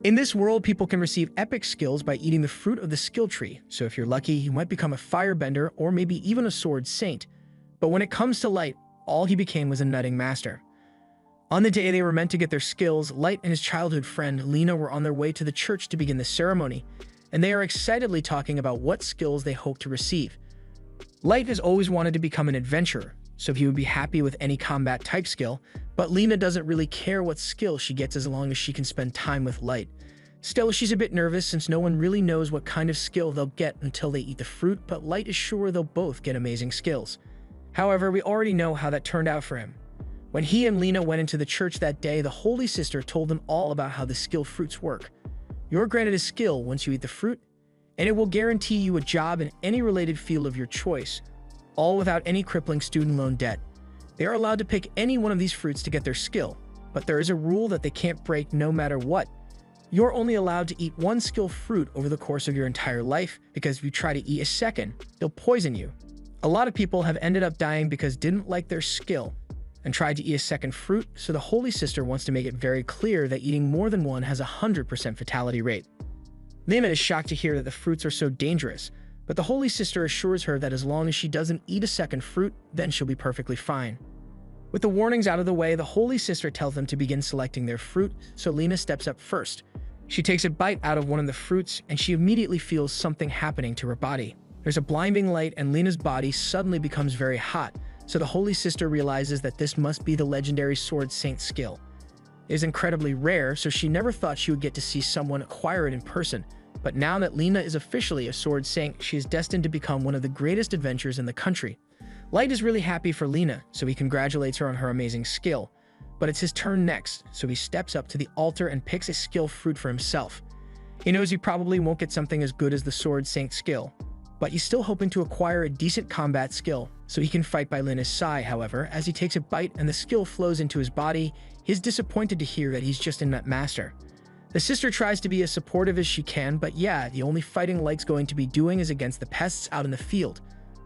In this world, people can receive epic skills by eating the fruit of the skill tree, so if you're lucky, you might become a firebender or maybe even a sword saint. But when it comes to Light, all he became was a nutting master. On the day they were meant to get their skills, Light and his childhood friend Lena were on their way to the church to begin the ceremony, and they are excitedly talking about what skills they hope to receive. Light has always wanted to become an adventurer, so he would be happy with any combat type skill, but Lena doesn't really care what skill she gets as long as she can spend time with Light. Still, she's a bit nervous since no one really knows what kind of skill they'll get until they eat the fruit, but Light is sure they'll both get amazing skills. However, we already know how that turned out for him. When he and Lena went into the church that day, the Holy Sister told them all about how the skill fruits work. You're granted a skill once you eat the fruit, and it will guarantee you a job in any related field of your choice, all without any crippling student loan debt. They are allowed to pick any one of these fruits to get their skill, but there is a rule that they can't break no matter what. You're only allowed to eat one skill fruit over the course of your entire life, because if you try to eat a second, they'll poison you. A lot of people have ended up dying because didn't like their skill and tried to eat a second fruit, so the Holy Sister wants to make it very clear that eating more than one has a 100% fatality rate. Lena is shocked to hear that the fruits are so dangerous, but the Holy Sister assures her that as long as she doesn't eat a second fruit, then she'll be perfectly fine. With the warnings out of the way, the Holy Sister tells them to begin selecting their fruit, so Lena steps up first. She takes a bite out of one of the fruits, and she immediately feels something happening to her body. There's a blinding light, and Lena's body suddenly becomes very hot, so the Holy Sister realizes that this must be the legendary Sword Saint skill. It is incredibly rare, so she never thought she would get to see someone acquire it in person. But now that Lena is officially a Sword Saint, she is destined to become one of the greatest adventurers in the country. Light is really happy for Lena, so he congratulates her on her amazing skill. But it's his turn next, so he steps up to the altar and picks a skill fruit for himself. He knows he probably won't get something as good as the Sword Saint skill, but he's still hoping to acquire a decent combat skill, so he can fight by Lena's side. However, as he takes a bite and the skill flows into his body, he's disappointed to hear that he's just a nut master. The sister tries to be as supportive as she can, but yeah, the only fighting Light's going to be doing is against the pests out in the field.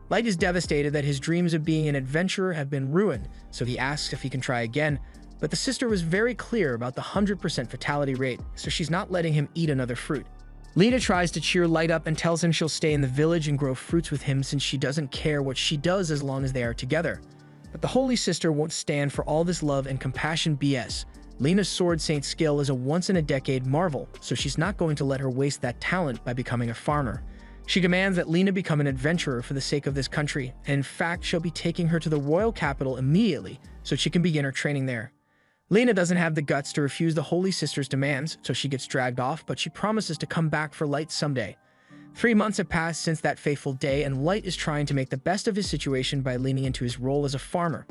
Light is devastated that his dreams of being an adventurer have been ruined, so he asks if he can try again, but the sister was very clear about the 100% fatality rate, so she's not letting him eat another fruit. Lena tries to cheer Light up and tells him she'll stay in the village and grow fruits with him since she doesn't care what she does as long as they are together. But the Holy Sister won't stand for all this love and compassion BS. Lena's Sword Saint skill is a once-in-a-decade marvel, so she's not going to let her waste that talent by becoming a farmer. She commands that Lena become an adventurer for the sake of this country, and in fact, she'll be taking her to the royal capital immediately so she can begin her training there. Lena doesn't have the guts to refuse the Holy Sister's demands, so she gets dragged off, but she promises to come back for Light someday. 3 months have passed since that fateful day, and Light is trying to make the best of his situation by leaning into his role as a farmer.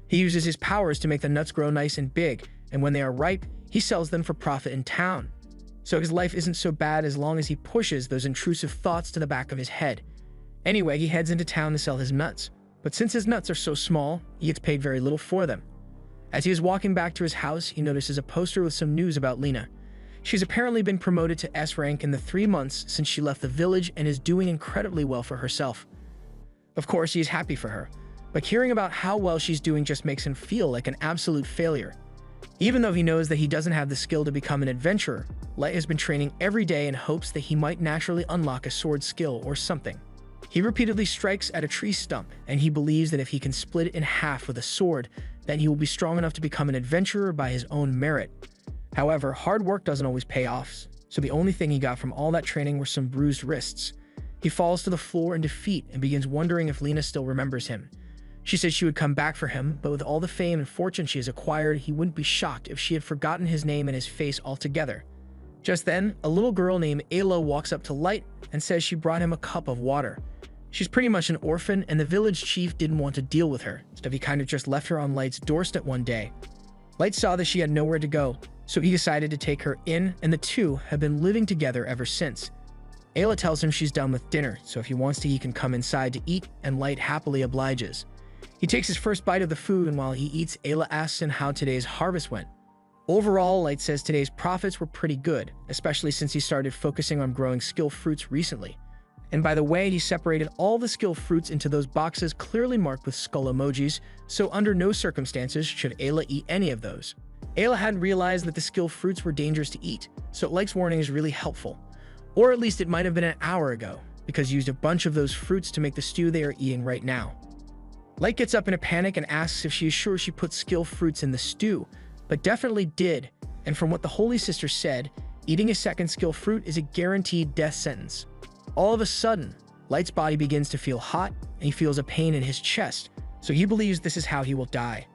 He uses his powers to make the nuts grow nice and big, and when they are ripe, he sells them for profit in town. So his life isn't so bad as long as he pushes those intrusive thoughts to the back of his head. Anyway, he heads into town to sell his nuts, but since his nuts are so small, he gets paid very little for them. As he is walking back to his house, he notices a poster with some news about Lena. She's apparently been promoted to S rank in the 3 months since she left the village and is doing incredibly well for herself. Of course, he is happy for her, but hearing about how well she's doing just makes him feel like an absolute failure. Even though he knows that he doesn't have the skill to become an adventurer, Light has been training every day in hopes that he might naturally unlock a sword skill or something. He repeatedly strikes at a tree stump, and he believes that if he can split it in half with a sword, then he will be strong enough to become an adventurer by his own merit. However, hard work doesn't always pay off, so the only thing he got from all that training were some bruised wrists. He falls to the floor in defeat and begins wondering if Lena still remembers him. She said she would come back for him, but with all the fame and fortune she has acquired, he wouldn't be shocked if she had forgotten his name and his face altogether. Just then, a little girl named Ayla walks up to Light and says she brought him a cup of water. She's pretty much an orphan, and the village chief didn't want to deal with her, so he kind of just left her on Light's doorstep one day. Light saw that she had nowhere to go, so he decided to take her in, and the two have been living together ever since. Ayla tells him she's done with dinner, so if he wants to, he can come inside to eat, and Light happily obliges. He takes his first bite of the food, and while he eats, Ayla asks him how today's harvest went. Overall, Light says today's profits were pretty good, especially since he started focusing on growing skill fruits recently. And by the way, he separated all the skill fruits into those boxes clearly marked with skull emojis, so under no circumstances should Ayla eat any of those. Ayla hadn't realized that the skill fruits were dangerous to eat, so Light's warning is really helpful. Or at least it might have been an hour ago, because he used a bunch of those fruits to make the stew they are eating right now. Light gets up in a panic and asks if she is sure she put skill fruits in the stew, but definitely did, and from what the Holy Sister said, eating a second skill fruit is a guaranteed death sentence. All of a sudden, Light's body begins to feel hot, and he feels a pain in his chest, so he believes this is how he will die.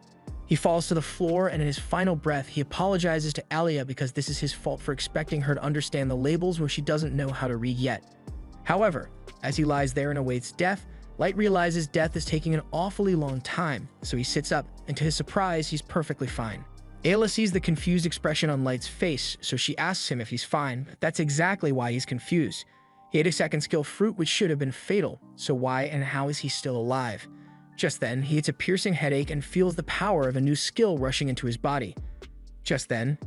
He falls to the floor, and in his final breath, he apologizes to Alia because this is his fault for expecting her to understand the labels when she doesn't know how to read yet. However, as he lies there and awaits death, Light realizes death is taking an awfully long time, so he sits up, and to his surprise, he's perfectly fine. Ayla sees the confused expression on Light's face, so she asks him if he's fine. That's exactly why he's confused. He ate a second skill fruit which should have been fatal, so why and how is he still alive? Just then, he gets a piercing headache and feels the power of a new skill rushing into his body. Just then,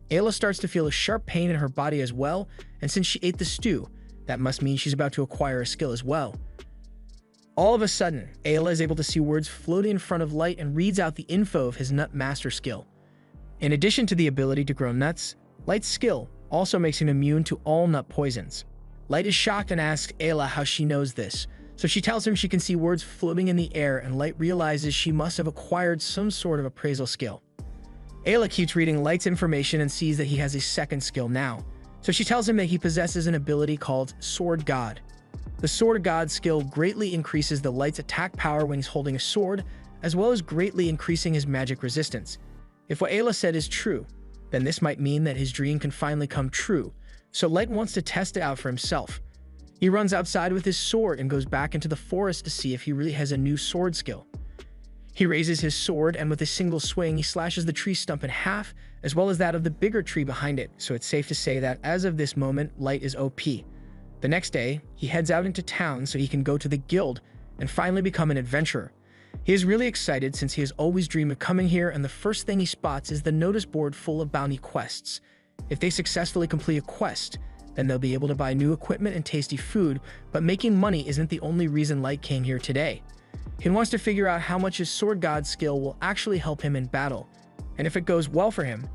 Ayla starts to feel a sharp pain in her body as well, and since she ate the stew, that must mean she's about to acquire a skill as well. All of a sudden, Ayla is able to see words floating in front of Light and reads out the info of his Nut Master skill. In addition to the ability to grow nuts, Light's skill also makes him immune to all nut poisons. Light is shocked and asks Ayla how she knows this, so she tells him she can see words floating in the air, and Light realizes she must have acquired some sort of appraisal skill. Ayla keeps reading Light's information and sees that he has a second skill now, so she tells him that he possesses an ability called Sword God. The Sword God skill greatly increases the Light's attack power when he's holding a sword, as well as greatly increasing his magic resistance. If what Ayla said is true, then this might mean that his dream can finally come true, so Light wants to test it out for himself. He runs outside with his sword and goes back into the forest to see if he really has a new sword skill. He raises his sword, and with a single swing, he slashes the tree stump in half, as well as that of the bigger tree behind it, so it's safe to say that as of this moment, Light is OP. The next day, he heads out into town so he can go to the guild and finally become an adventurer. He is really excited since he has always dreamed of coming here, and the first thing he spots is the notice board full of bounty quests. If they successfully complete a quest, then they'll be able to buy new equipment and tasty food, but making money isn't the only reason Light came here today. He wants to figure out how much his Sword God skill will actually help him in battle, and if it goes well for him,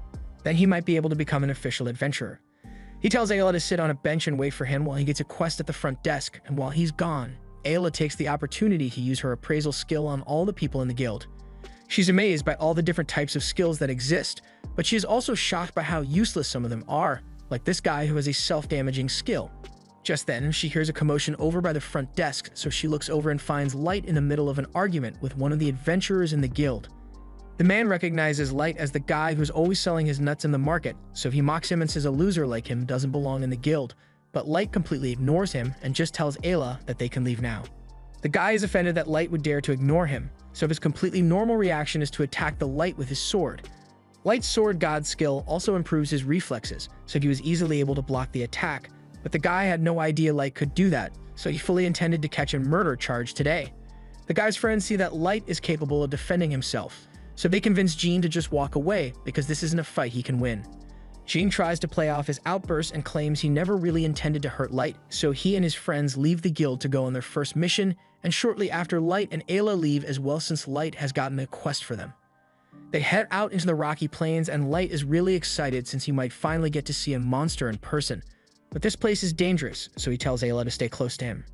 then he might be able to become an official adventurer. He tells Ayla to sit on a bench and wait for him while he gets a quest at the front desk, and while he's gone, Ayla takes the opportunity to use her appraisal skill on all the people in the guild. She's amazed by all the different types of skills that exist, but she is also shocked by how useless some of them are, like this guy who has a self-damaging skill. Just then, she hears a commotion over by the front desk, so she looks over and finds Light in the middle of an argument with one of the adventurers in the guild. The man recognizes Light as the guy who's always selling his nuts in the market, so he mocks him and says a loser like him doesn't belong in the guild, but Light completely ignores him and just tells Ayla that they can leave now. The guy is offended that Light would dare to ignore him, so his completely normal reaction is to attack the Light with his sword. Light's Sword God skill also improves his reflexes, so he was easily able to block the attack, but the guy had no idea Light could do that, so he fully intended to catch a murder charge today. The guy's friends see that Light is capable of defending himself, so they convince Jean to just walk away because this isn't a fight he can win. Jean tries to play off his outburst and claims he never really intended to hurt Light, so he and his friends leave the guild to go on their first mission, and shortly after Light and Ayla leave as well since Light has gotten a quest for them. They head out into the rocky plains, and Light is really excited since he might finally get to see a monster in person. But this place is dangerous, so he tells Ayla to stay close to him.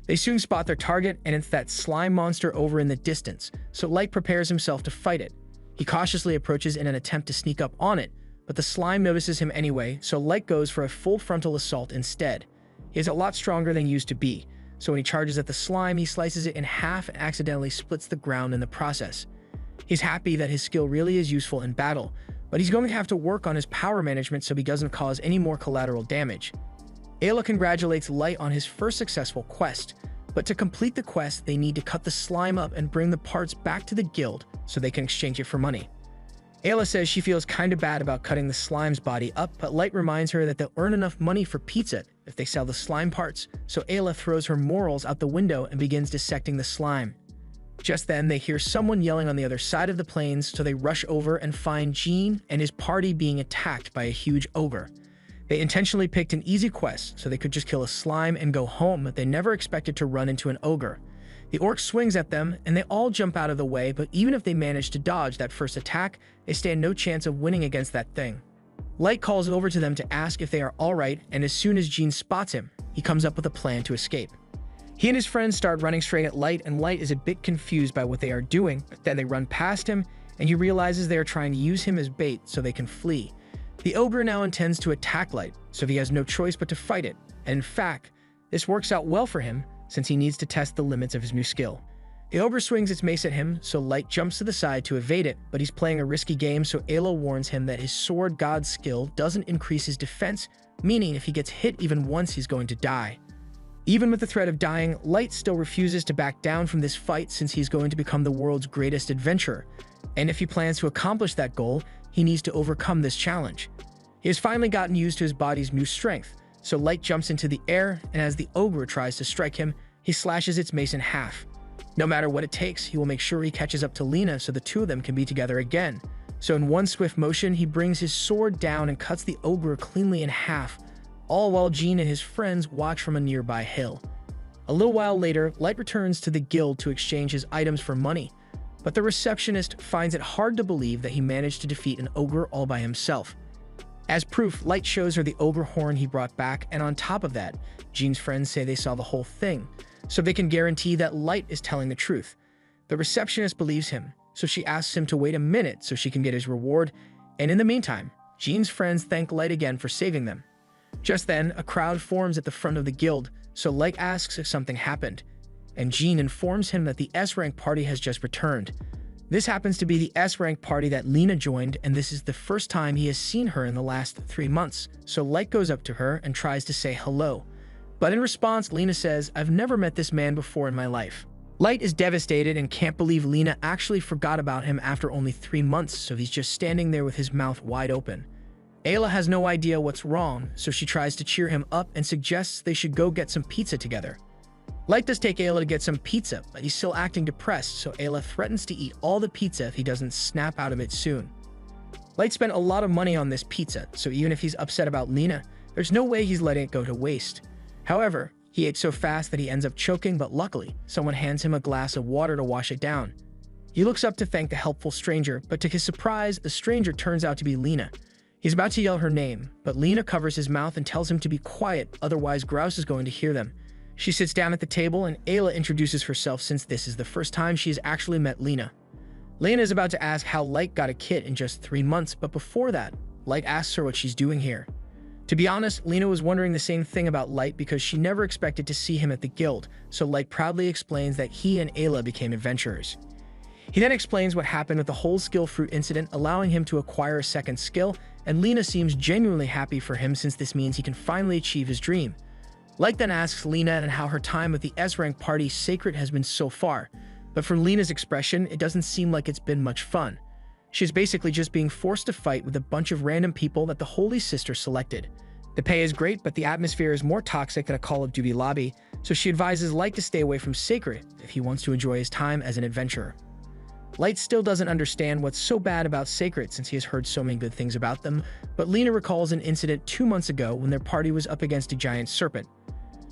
They soon spot their target, and it's that slime monster over in the distance, so Light prepares himself to fight it. He cautiously approaches in an attempt to sneak up on it, but the slime notices him anyway, so Light goes for a full frontal assault instead. He is a lot stronger than he used to be, so when he charges at the slime, he slices it in half and accidentally splits the ground in the process. He's happy that his skill really is useful in battle, but he's going to have to work on his power management so he doesn't cause any more collateral damage. Ayla congratulates Light on his first successful quest, but to complete the quest, they need to cut the slime up and bring the parts back to the guild so they can exchange it for money. Ayla says she feels kinda bad about cutting the slime's body up, but Light reminds her that they'll earn enough money for pizza if they sell the slime parts, so Ayla throws her morals out the window and begins dissecting the slime. Just then, they hear someone yelling on the other side of the plains, so they rush over and find Jean and his party being attacked by a huge ogre. They intentionally picked an easy quest so they could just kill a slime and go home, but they never expected to run into an ogre. The orc swings at them, and they all jump out of the way, but even if they manage to dodge that first attack, they stand no chance of winning against that thing. Light calls over to them to ask if they are alright, and as soon as Jean spots him, he comes up with a plan to escape. He and his friends start running straight at Light, and Light is a bit confused by what they are doing, but then they run past him, and he realizes they are trying to use him as bait so they can flee. The ogre now intends to attack Light, so he has no choice but to fight it, and in fact, this works out well for him since he needs to test the limits of his new skill. The ogre swings its mace at him, so Light jumps to the side to evade it, but he's playing a risky game, so Ayla warns him that his sword god skill doesn't increase his defense, meaning if he gets hit even once, he's going to die. Even with the threat of dying, Light still refuses to back down from this fight since he's going to become the world's greatest adventurer, and if he plans to accomplish that goal, he needs to overcome this challenge. He has finally gotten used to his body's new strength, so Light jumps into the air, and as the ogre tries to strike him, he slashes its mace in half. No matter what it takes, he will make sure he catches up to Lena so the two of them can be together again. So in one swift motion, he brings his sword down and cuts the ogre cleanly in half, all while Jean and his friends watch from a nearby hill. A little while later, Light returns to the guild to exchange his items for money, but the receptionist finds it hard to believe that he managed to defeat an ogre all by himself. As proof, Light shows her the ogre horn he brought back, and on top of that, Jean's friends say they saw the whole thing, so they can guarantee that Light is telling the truth. The receptionist believes him, so she asks him to wait a minute so she can get his reward, and in the meantime, Jean's friends thank Light again for saving them. Just then, a crowd forms at the front of the guild, so Light asks if something happened, and Jean informs him that the S-rank party has just returned. This happens to be the S-rank party that Lena joined, and this is the first time he has seen her in the last 3 months, so Light goes up to her and tries to say hello. But in response, Lena says, "I've never met this man before in my life." Light is devastated and can't believe Lena actually forgot about him after only 3 months, so he's just standing there with his mouth wide open. Ayla has no idea what's wrong, so she tries to cheer him up and suggests they should go get some pizza together. Light does take Ayla to get some pizza, but he's still acting depressed, so Ayla threatens to eat all the pizza if he doesn't snap out of it soon. Light spent a lot of money on this pizza, so even if he's upset about Lena, there's no way he's letting it go to waste. However, he ate so fast that he ends up choking, but luckily, someone hands him a glass of water to wash it down. He looks up to thank the helpful stranger, but to his surprise, the stranger turns out to be Lena. He's about to yell her name, but Lena covers his mouth and tells him to be quiet, otherwise Grouse is going to hear them. She sits down at the table, and Ayla introduces herself since this is the first time she has actually met Lena. Lena is about to ask how Light got a kid in just 3 months, but before that, Light asks her what she's doing here. To be honest, Lena was wondering the same thing about Light because she never expected to see him at the guild, so Light proudly explains that he and Ayla became adventurers. He then explains what happened with the whole skill fruit incident, allowing him to acquire a second skill, and Lena seems genuinely happy for him since this means he can finally achieve his dream. Light then asks Lena and how her time with the S-rank party Sacred has been so far, but from Lena's expression, it doesn't seem like it's been much fun. She's basically just being forced to fight with a bunch of random people that the Holy Sister selected. The pay is great, but the atmosphere is more toxic than a Call of Duty lobby, so she advises Light to stay away from Sacred if he wants to enjoy his time as an adventurer. Light still doesn't understand what's so bad about Sacred since he has heard so many good things about them, but Lena recalls an incident 2 months ago when their party was up against a giant serpent.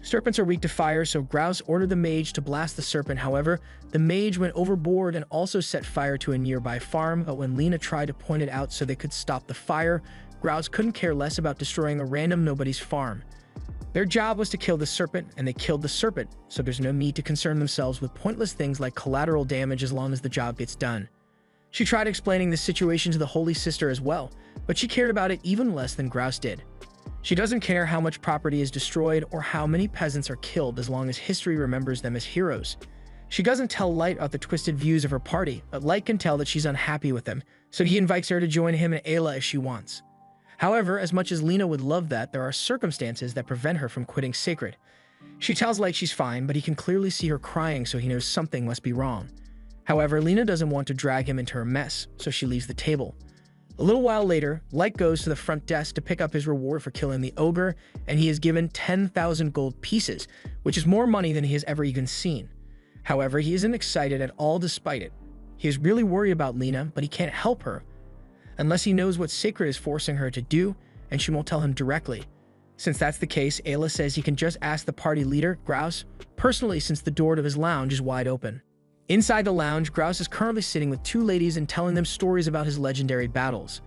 Serpents are weak to fire, so Grouse ordered the mage to blast the serpent. However, the mage went overboard and also set fire to a nearby farm, but when Lena tried to point it out so they could stop the fire, Grouse couldn't care less about destroying a random nobody's farm. Their job was to kill the serpent, and they killed the serpent, so there's no need to concern themselves with pointless things like collateral damage as long as the job gets done. She tried explaining the situation to the Holy Sister as well, but she cared about it even less than Grouse did. She doesn't care how much property is destroyed or how many peasants are killed as long as history remembers them as heroes. She doesn't tell Light about the twisted views of her party, but Light can tell that she's unhappy with them, so he invites her to join him and Ayla if she wants. However, as much as Lena would love that, there are circumstances that prevent her from quitting Sacred. She tells Light she's fine, but he can clearly see her crying, so he knows something must be wrong. However, Lena doesn't want to drag him into her mess, so she leaves the table. A little while later, Light goes to the front desk to pick up his reward for killing the ogre, and he is given 10,000 gold pieces, which is more money than he has ever even seen. However, he isn't excited at all despite it. He is really worried about Lena, but he can't help her, unless he knows what Sacred is forcing her to do, and she won't tell him directly. Since that's the case, Ayla says he can just ask the party leader, Grouse, personally since the door to his lounge is wide open. Inside the lounge, Grouse is currently sitting with two ladies and telling them stories about his legendary battles.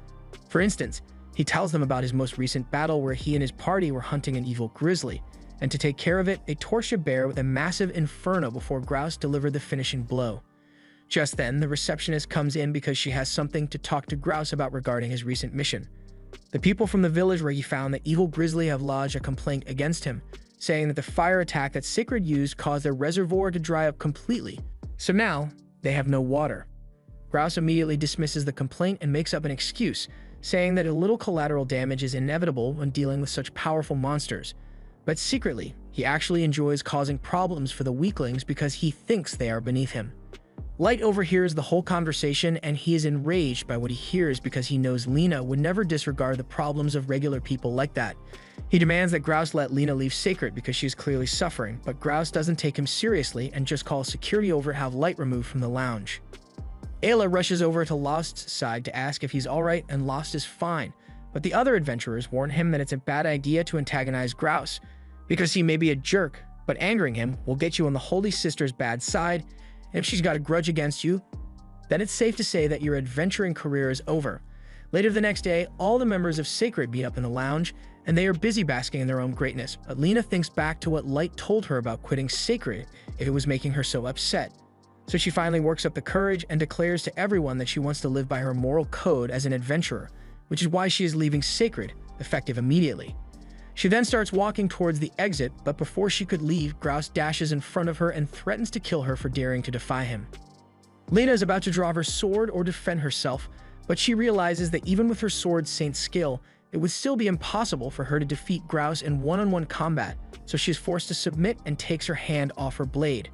For instance, he tells them about his most recent battle where he and his party were hunting an evil grizzly, and to take care of it, they torched a bear with a massive inferno before Grouse delivered the finishing blow. Just then, the receptionist comes in because she has something to talk to Grouse about regarding his recent mission. The people from the village where he found the evil grizzly have lodged a complaint against him, saying that the fire attack that Sacred used caused their reservoir to dry up completely, so now they have no water. Grouse immediately dismisses the complaint and makes up an excuse, saying that a little collateral damage is inevitable when dealing with such powerful monsters. But secretly, he actually enjoys causing problems for the weaklings because he thinks they are beneath him. Light overhears the whole conversation and he is enraged by what he hears because he knows Lena would never disregard the problems of regular people like that. He demands that Grouse let Lena leave Sacred because she is clearly suffering, but Grouse doesn't take him seriously and just calls security over to have Light removed from the lounge. Ayla rushes over to Lost's side to ask if he's alright, and Lost is fine, but the other adventurers warn him that it's a bad idea to antagonize Grouse because he may be a jerk, but angering him will get you on the Holy Sister's bad side. If she's got a grudge against you, then it's safe to say that your adventuring career is over. Later the next day, all the members of Sacred meet up in the lounge, and they are busy basking in their own greatness. But Lena thinks back to what Light told her about quitting Sacred if it was making her so upset. So she finally works up the courage and declares to everyone that she wants to live by her moral code as an adventurer, which is why she is leaving Sacred, effective immediately. She then starts walking towards the exit, but before she could leave, Grouse dashes in front of her and threatens to kill her for daring to defy him. Lena is about to draw her sword or defend herself, but she realizes that even with her sword's saint skill, it would still be impossible for her to defeat Grouse in one-on-one combat, so she is forced to submit and takes her hand off her blade.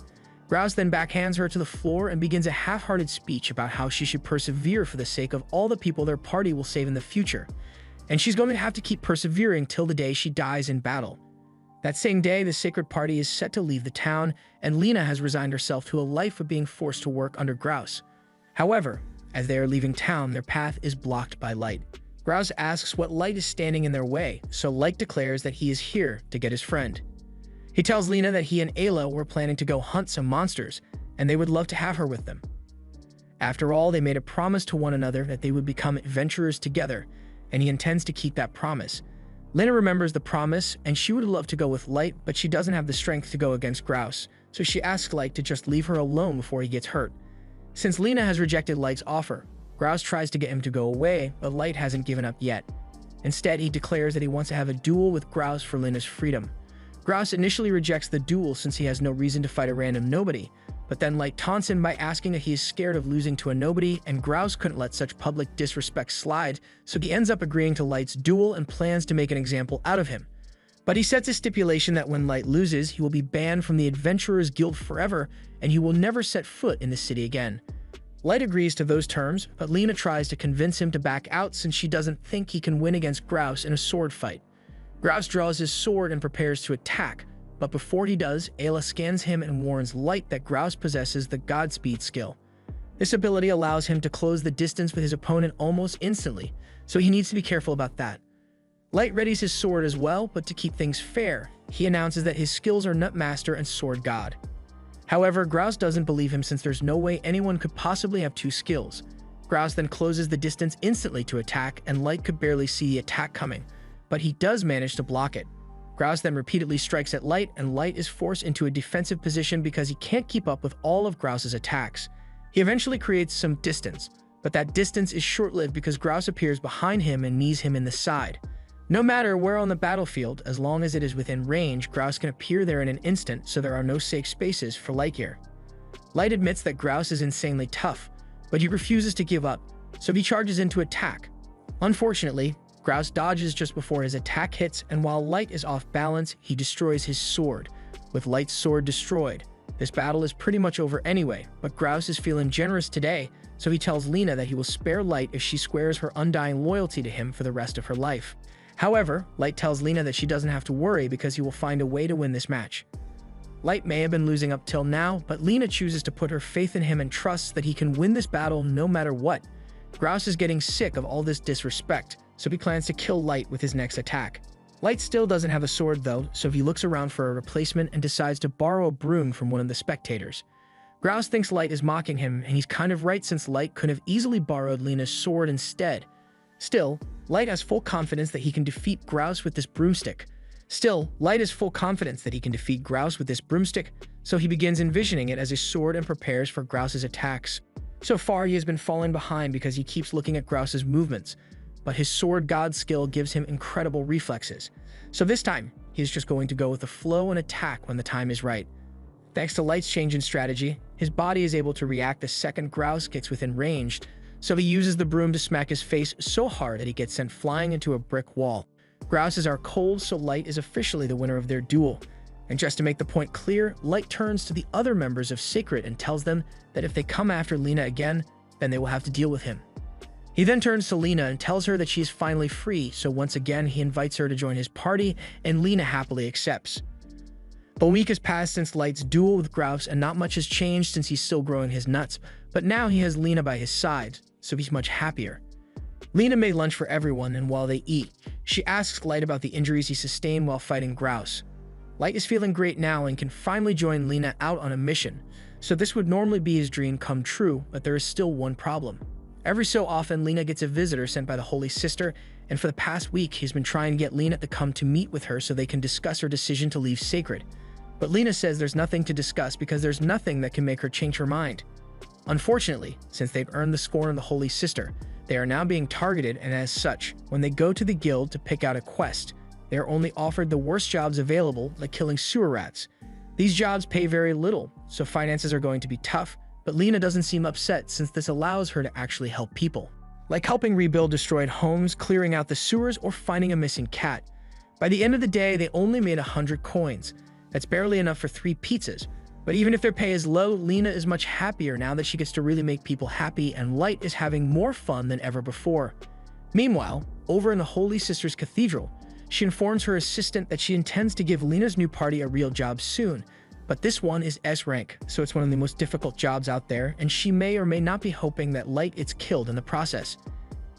Grouse then backhands her to the floor and begins a half-hearted speech about how she should persevere for the sake of all the people their party will save in the future. And she's going to have to keep persevering till the day she dies in battle. That same day, the Sacred Party is set to leave the town, and Lena has resigned herself to a life of being forced to work under Grouse. However, as they are leaving town, their path is blocked by Light. Grouse asks what Light is standing in their way, so Light declares that he is here to get his friend. He tells Lena that he and Ayla were planning to go hunt some monsters, and they would love to have her with them. After all, they made a promise to one another that they would become adventurers together, and he intends to keep that promise. Lena remembers the promise, and she would love to go with Light, but she doesn't have the strength to go against Grouse, so she asks Light to just leave her alone before he gets hurt. Since Lena has rejected Light's offer, Grouse tries to get him to go away, but Light hasn't given up yet. Instead, he declares that he wants to have a duel with Grouse for Lena's freedom. Grouse initially rejects the duel since he has no reason to fight a random nobody, but then Light taunts him by asking if he is scared of losing to a nobody, and Grouse couldn't let such public disrespect slide, so he ends up agreeing to Light's duel and plans to make an example out of him. But he sets a stipulation that when Light loses, he will be banned from the Adventurers Guild forever, and he will never set foot in the city again. Light agrees to those terms, but Lena tries to convince him to back out since she doesn't think he can win against Grouse in a sword fight. Grouse draws his sword and prepares to attack, but before he does, Ayla scans him and warns Light that Grouse possesses the Godspeed skill. This ability allows him to close the distance with his opponent almost instantly, so he needs to be careful about that. Light readies his sword as well, but to keep things fair, he announces that his skills are Nutmaster and Sword God. However, Grouse doesn't believe him since there's no way anyone could possibly have two skills. Grouse then closes the distance instantly to attack, and Light could barely see the attack coming, but he does manage to block it. Grouse then repeatedly strikes at Light, and Light is forced into a defensive position because he can't keep up with all of Grouse's attacks. He eventually creates some distance, but that distance is short-lived because Grouse appears behind him and knees him in the side. No matter where on the battlefield, as long as it is within range, Grouse can appear there in an instant, so there are no safe spaces for Light here. Light admits that Grouse is insanely tough, but he refuses to give up, so he charges in to attack. Unfortunately, Grouse dodges just before his attack hits, and while Light is off balance, he destroys his sword. With Light's sword destroyed, this battle is pretty much over anyway, but Grouse is feeling generous today, so he tells Lena that he will spare Light if she swears her undying loyalty to him for the rest of her life. However, Light tells Lena that she doesn't have to worry because he will find a way to win this match. Light may have been losing up till now, but Lena chooses to put her faith in him and trusts that he can win this battle no matter what. Grouse is getting sick of all this disrespect, so he plans to kill Light with his next attack. Light still doesn't have a sword though, so he looks around for a replacement and decides to borrow a broom from one of the spectators. Grouse thinks Light is mocking him, and he's kind of right since Light could have easily borrowed Lena's sword instead. Still, Light has full confidence that he can defeat Grouse with this broomstick. So he begins envisioning it as a sword and prepares for Grouse's attacks. So far, he has been falling behind because he keeps looking at Grouse's movements, but his sword god skill gives him incredible reflexes. So this time, he's just going to go with the flow and attack when the time is right. Thanks to Light's change in strategy, his body is able to react the second Grouse gets within range, so he uses the broom to smack his face so hard that he gets sent flying into a brick wall. Grouses are cold, so Light is officially the winner of their duel. And just to make the point clear, Light turns to the other members of Sacred and tells them that if they come after Lena again, then they will have to deal with him. He then turns to Lena and tells her that she is finally free, so once again he invites her to join his party, and Lena happily accepts. A week has passed since Light's duel with Grouse, and not much has changed since he's still growing his nuts, but now he has Lena by his side, so he's much happier. Lena made lunch for everyone, and while they eat, she asks Light about the injuries he sustained while fighting Grouse. Light is feeling great now and can finally join Lena out on a mission, so this would normally be his dream come true, but there is still one problem. Every so often, Lena gets a visitor sent by the Holy Sister, and for the past week, he's been trying to get Lena to come to meet with her so they can discuss her decision to leave Sacred. But Lena says there's nothing to discuss because there's nothing that can make her change her mind. Unfortunately, since they've earned the scorn of the Holy Sister, they are now being targeted, and as such, when they go to the guild to pick out a quest, they are only offered the worst jobs available, like killing sewer rats. These jobs pay very little, so finances are going to be tough, but Lena doesn't seem upset since this allows her to actually help people, like helping rebuild destroyed homes, clearing out the sewers, or finding a missing cat. By the end of the day, they only made 100 coins. That's barely enough for 3 pizzas. But even if their pay is low, Lena is much happier now that she gets to really make people happy, and Light is having more fun than ever before. Meanwhile, over in the Holy Sisters Cathedral, she informs her assistant that she intends to give Lena's new party a real job soon, but this one is S rank, so it's one of the most difficult jobs out there, and she may or may not be hoping that Light is killed in the process.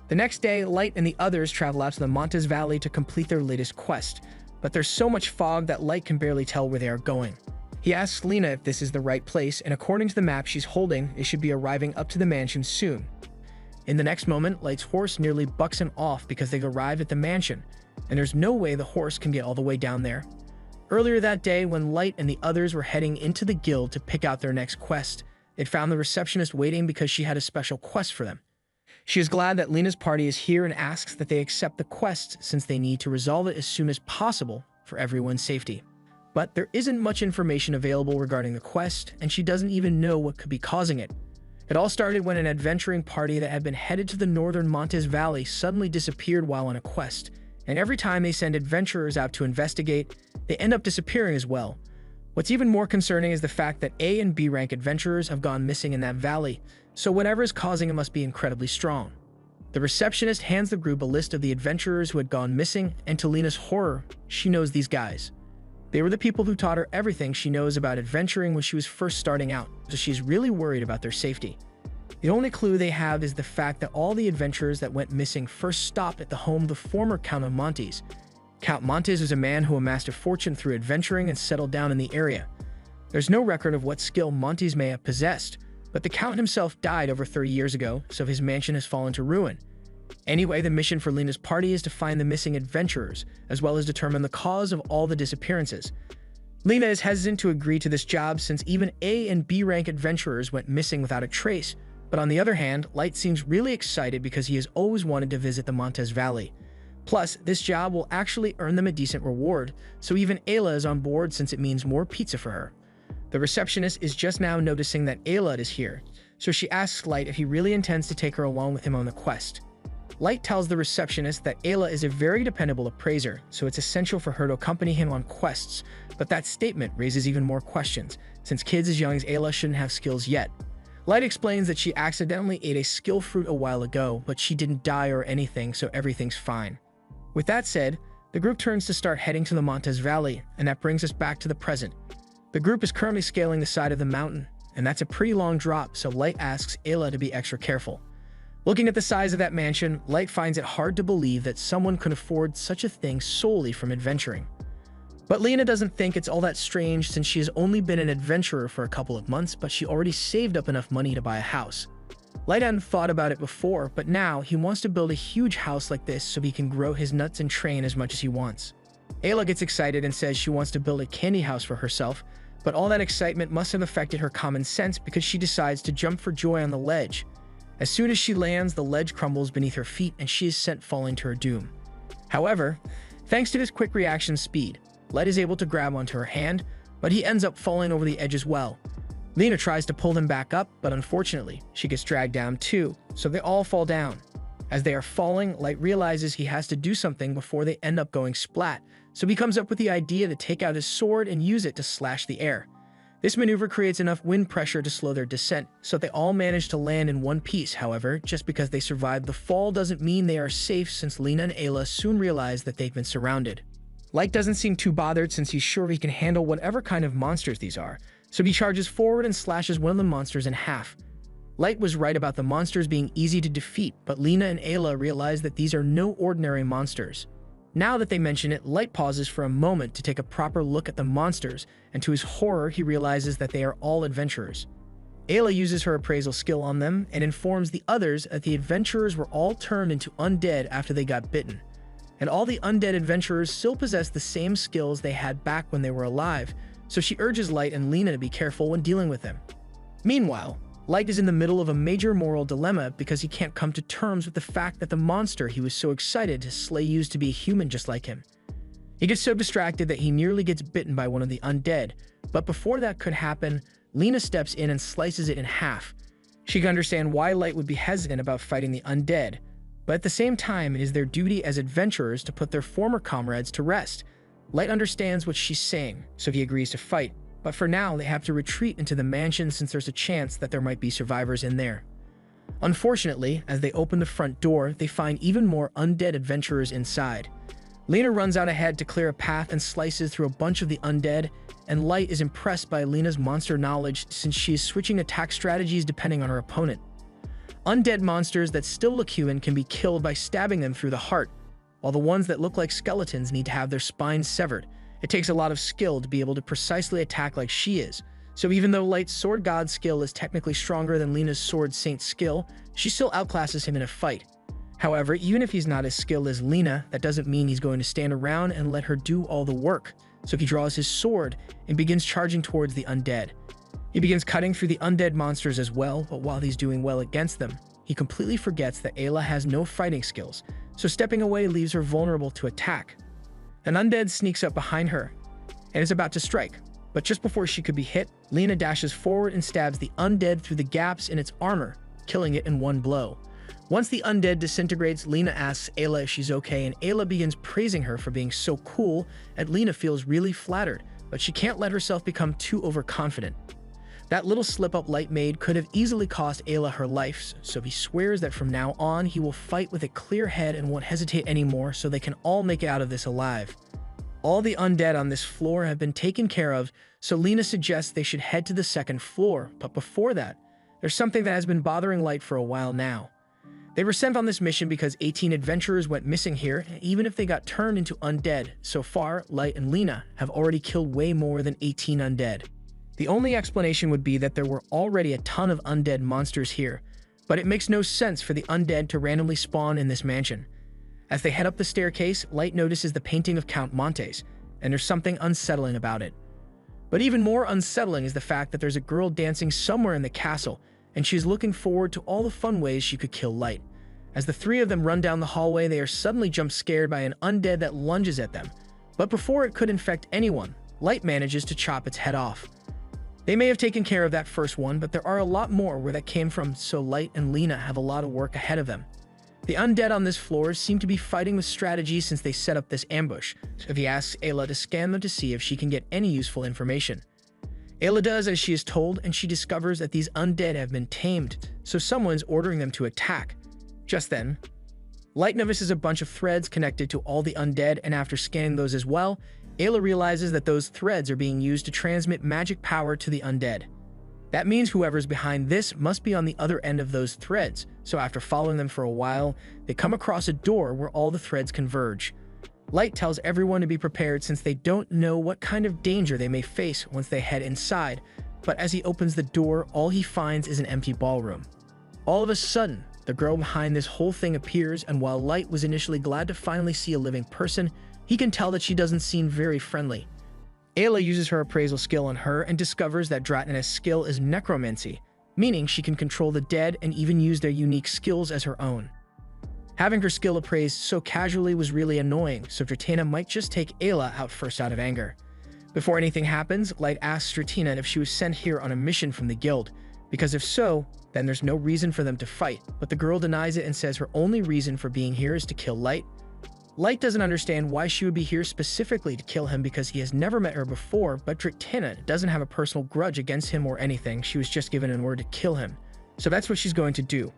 The next day, Light and the others travel out to the Montes Valley to complete their latest quest, but there's so much fog that Light can barely tell where they are going. He asks Lena if this is the right place, and according to the map she's holding, it should be arriving up to the mansion soon. In the next moment, Light's horse nearly bucks him off because they've arrived at the mansion, and there's no way the horse can get all the way down there. Earlier that day, when Light and the others were heading into the guild to pick out their next quest, they found the receptionist waiting because she had a special quest for them. She is glad that Lena's party is here and asks that they accept the quest since they need to resolve it as soon as possible for everyone's safety. But there isn't much information available regarding the quest, and she doesn't even know what could be causing it. It all started when an adventuring party that had been headed to the northern Montes Valley suddenly disappeared while on a quest, and every time they send adventurers out to investigate, they end up disappearing as well. What's even more concerning is the fact that A and B rank adventurers have gone missing in that valley, so whatever is causing it must be incredibly strong. The receptionist hands the group a list of the adventurers who had gone missing, and to Lena's horror, she knows these guys. They were the people who taught her everything she knows about adventuring when she was first starting out, so she's really worried about their safety. The only clue they have is the fact that all the adventurers that went missing first stopped at the home of the former Count of Montes. Count Montes was a man who amassed a fortune through adventuring and settled down in the area. There's no record of what skill Montes may have possessed, but the Count himself died over 30 years ago, so his mansion has fallen to ruin. Anyway, the mission for Lena's party is to find the missing adventurers, as well as determine the cause of all the disappearances. Lena is hesitant to agree to this job since even A and B rank adventurers went missing without a trace, but on the other hand, Light seems really excited because he has always wanted to visit the Montes Valley. Plus, this job will actually earn them a decent reward, so even Ayla is on board since it means more pizza for her. The receptionist is just now noticing that Ayla is here, so she asks Light if he really intends to take her along with him on the quest. Light tells the receptionist that Ayla is a very dependable appraiser, so it's essential for her to accompany him on quests, but that statement raises even more questions, since kids as young as Ayla shouldn't have skills yet. Light explains that she accidentally ate a skill fruit a while ago, but she didn't die or anything, so everything's fine. With that said, the group turns to start heading to the Montes Valley, and that brings us back to the present. The group is currently scaling the side of the mountain, and that's a pretty long drop, so Light asks Ayla to be extra careful. Looking at the size of that mansion, Light finds it hard to believe that someone could afford such a thing solely from adventuring. But Lena doesn't think it's all that strange since she has only been an adventurer for a couple of months, but she already saved up enough money to buy a house. Light hadn't thought about it before, but now he wants to build a huge house like this so he can grow his nuts and train as much as he wants. Ayla gets excited and says she wants to build a candy house for herself, but all that excitement must have affected her common sense because she decides to jump for joy on the ledge. As soon as she lands, the ledge crumbles beneath her feet and she is sent falling to her doom. However, thanks to this quick reaction speed, Light is able to grab onto her hand, but he ends up falling over the edge as well. Lena tries to pull them back up, but unfortunately, she gets dragged down too, so they all fall down. As they are falling, Light realizes he has to do something before they end up going splat, so he comes up with the idea to take out his sword and use it to slash the air. This maneuver creates enough wind pressure to slow their descent, so they all manage to land in one piece. However, just because they survived the fall doesn't mean they are safe since Lena and Ayla soon realize that they've been surrounded. Light doesn't seem too bothered since he's sure he can handle whatever kind of monsters these are, so he charges forward and slashes one of the monsters in half. Light was right about the monsters being easy to defeat, but Lena and Ayla realize that these are no ordinary monsters. Now that they mention it, Light pauses for a moment to take a proper look at the monsters, and to his horror, he realizes that they are all adventurers. Ayla uses her appraisal skill on them and informs the others that the adventurers were all turned into undead after they got bitten. And all the undead adventurers still possess the same skills they had back when they were alive, so she urges Light and Lena to be careful when dealing with them. Meanwhile, Light is in the middle of a major moral dilemma because he can't come to terms with the fact that the monster he was so excited to slay used to be a human just like him. He gets so distracted that he nearly gets bitten by one of the undead, but before that could happen, Lena steps in and slices it in half. She can understand why Light would be hesitant about fighting the undead, but at the same time it is their duty as adventurers to put their former comrades to rest. Light understands what she's saying, so he agrees to fight. But for now, they have to retreat into the mansion since there's a chance that there might be survivors in there. Unfortunately, as they open the front door, they find even more undead adventurers inside. Lena runs out ahead to clear a path and slices through a bunch of the undead, and Light is impressed by Lena's monster knowledge since she is switching attack strategies depending on her opponent. Undead monsters that still look human can be killed by stabbing them through the heart, while the ones that look like skeletons need to have their spines severed. It takes a lot of skill to be able to precisely attack like she is, so even though Light's Sword God skill is technically stronger than Lena's Sword Saint skill, she still outclasses him in a fight. However, even if he's not as skilled as Lena, that doesn't mean he's going to stand around and let her do all the work, so he draws his sword and begins charging towards the undead. He begins cutting through the undead monsters as well, but while he's doing well against them, he completely forgets that Ayla has no fighting skills, so stepping away leaves her vulnerable to attack. An undead sneaks up behind her and is about to strike, but just before she could be hit, Lena dashes forward and stabs the undead through the gaps in its armor, killing it in one blow. Once the undead disintegrates, Lena asks Ayla if she's okay, and Ayla begins praising her for being so cool, and Lena feels really flattered, but she can't let herself become too overconfident. That little slip-up Light made could have easily cost Ayla her life, so he swears that from now on he will fight with a clear head and won't hesitate anymore so they can all make it out of this alive. All the undead on this floor have been taken care of, so Lena suggests they should head to the second floor, but before that, there's something that has been bothering Light for a while now. They were sent on this mission because 18 adventurers went missing here, even if they got turned into undead. So far, Light and Lena have already killed way more than 18 undead. The only explanation would be that there were already a ton of undead monsters here, but it makes no sense for the undead to randomly spawn in this mansion. As they head up the staircase, Light notices the painting of Count Montes, and there's something unsettling about it. But even more unsettling is the fact that there's a girl dancing somewhere in the castle, and she's looking forward to all the fun ways she could kill Light. As the three of them run down the hallway, they are suddenly jump scared by an undead that lunges at them. But before it could infect anyone, Light manages to chop its head off. They may have taken care of that first one, but there are a lot more where that came from, so Light and Lena have a lot of work ahead of them. The undead on this floor seem to be fighting with strategy since they set up this ambush, so he asks Ayla to scan them to see if she can get any useful information. Ayla does as she is told, and she discovers that these undead have been tamed, so someone's ordering them to attack. Just then, Light notices a bunch of threads connected to all the undead, and after scanning those as well, Ayla realizes that those threads are being used to transmit magic power to the undead. That means whoever's behind this must be on the other end of those threads, so after following them for a while, they come across a door where all the threads converge. Light tells everyone to be prepared since they don't know what kind of danger they may face once they head inside, but as he opens the door, all he finds is an empty ballroom. All of a sudden, the girl behind this whole thing appears, and while Light was initially glad to finally see a living person, he can tell that she doesn't seem very friendly. Ayla uses her appraisal skill on her and discovers that Dratina's skill is necromancy, meaning she can control the dead and even use their unique skills as her own. Having her skill appraised so casually was really annoying, so Dratina might just take Ayla out first out of anger. Before anything happens, Light asks Dratina if she was sent here on a mission from the guild, because if so, then there's no reason for them to fight, but the girl denies it and says her only reason for being here is to kill Light. Light doesn't understand why she would be here specifically to kill him because he has never met her before, but Dratina doesn't have a personal grudge against him or anything, she was just given an order to kill him. So that's what she's going to do.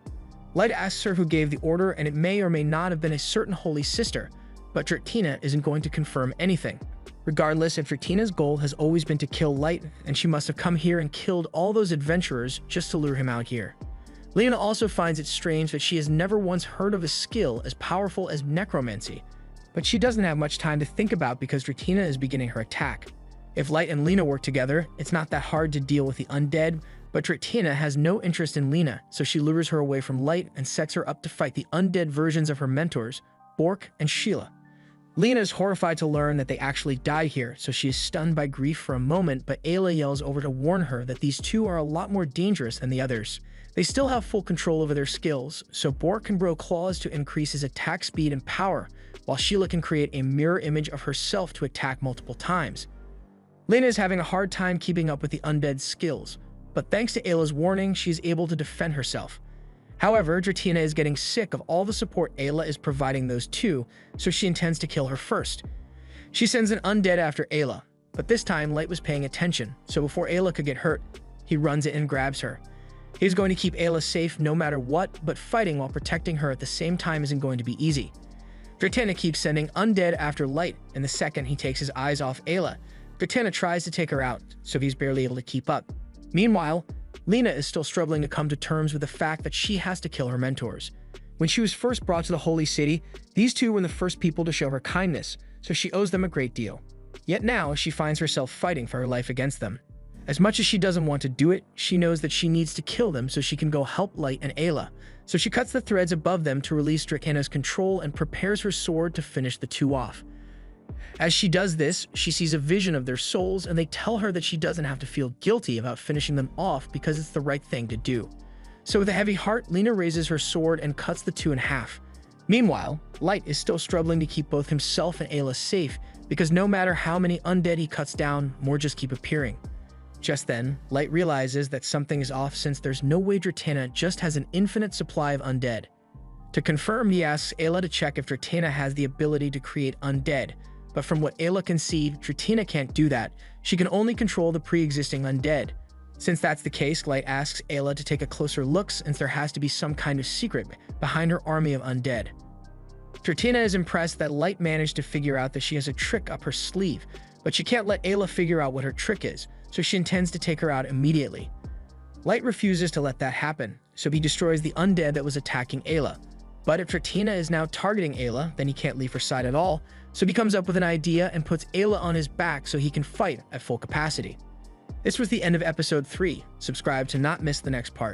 Light asks her who gave the order, and it may or may not have been a certain holy sister, but Dratina isn't going to confirm anything. Regardless, if Dratina's goal has always been to kill Light, and she must have come here and killed all those adventurers just to lure him out here. Lena also finds it strange that she has never once heard of a skill as powerful as necromancy, but she doesn't have much time to think about because Dratina is beginning her attack. If Light and Lena work together, it's not that hard to deal with the undead, but Dratina has no interest in Lena, so she lures her away from Light and sets her up to fight the undead versions of her mentors, Bork and Sheila. Lena is horrified to learn that they actually died here, so she is stunned by grief for a moment, but Ayla yells over to warn her that these two are a lot more dangerous than the others. They still have full control over their skills, so Bork can grow claws to increase his attack speed and power, while Sheila can create a mirror image of herself to attack multiple times. Lena is having a hard time keeping up with the undead skills, but thanks to Ayla's warning, she is able to defend herself. However, Dratina is getting sick of all the support Ayla is providing those two, so she intends to kill her first. She sends an undead after Ayla, but this time Light was paying attention, so before Ayla could get hurt, he runs in and grabs her. He's going to keep Ayla safe no matter what, but fighting while protecting her at the same time isn't going to be easy. Dratina keeps sending undead after Light, and the second he takes his eyes off Ayla, Dratina tries to take her out, so he's barely able to keep up. Meanwhile, Lena is still struggling to come to terms with the fact that she has to kill her mentors. When she was first brought to the Holy City, these two were the first people to show her kindness, so she owes them a great deal. Yet now, she finds herself fighting for her life against them. As much as she doesn't want to do it, she knows that she needs to kill them so she can go help Light and Ayla. So she cuts the threads above them to release Dratina's control and prepares her sword to finish the two off. As she does this, she sees a vision of their souls, and they tell her that she doesn't have to feel guilty about finishing them off because it's the right thing to do. So with a heavy heart, Lena raises her sword and cuts the two in half. Meanwhile, Light is still struggling to keep both himself and Ayla safe because no matter how many undead he cuts down, more just keep appearing. Just then, Light realizes that something is off since there's no way Dratina just has an infinite supply of undead. To confirm, he asks Ayla to check if Dratina has the ability to create undead, but from what Ayla can see, Dratina can't do that. She can only control the pre-existing undead. Since that's the case, Light asks Ayla to take a closer look since there has to be some kind of secret behind her army of undead. Dratina is impressed that Light managed to figure out that she has a trick up her sleeve, but she can't let Ayla figure out what her trick is, so she intends to take her out immediately. Light refuses to let that happen, so he destroys the undead that was attacking Ayla. But if Dratina is now targeting Ayla, then he can't leave her side at all, so he comes up with an idea and puts Ayla on his back so he can fight at full capacity. This was the end of episode 3. Subscribe to not miss the next part.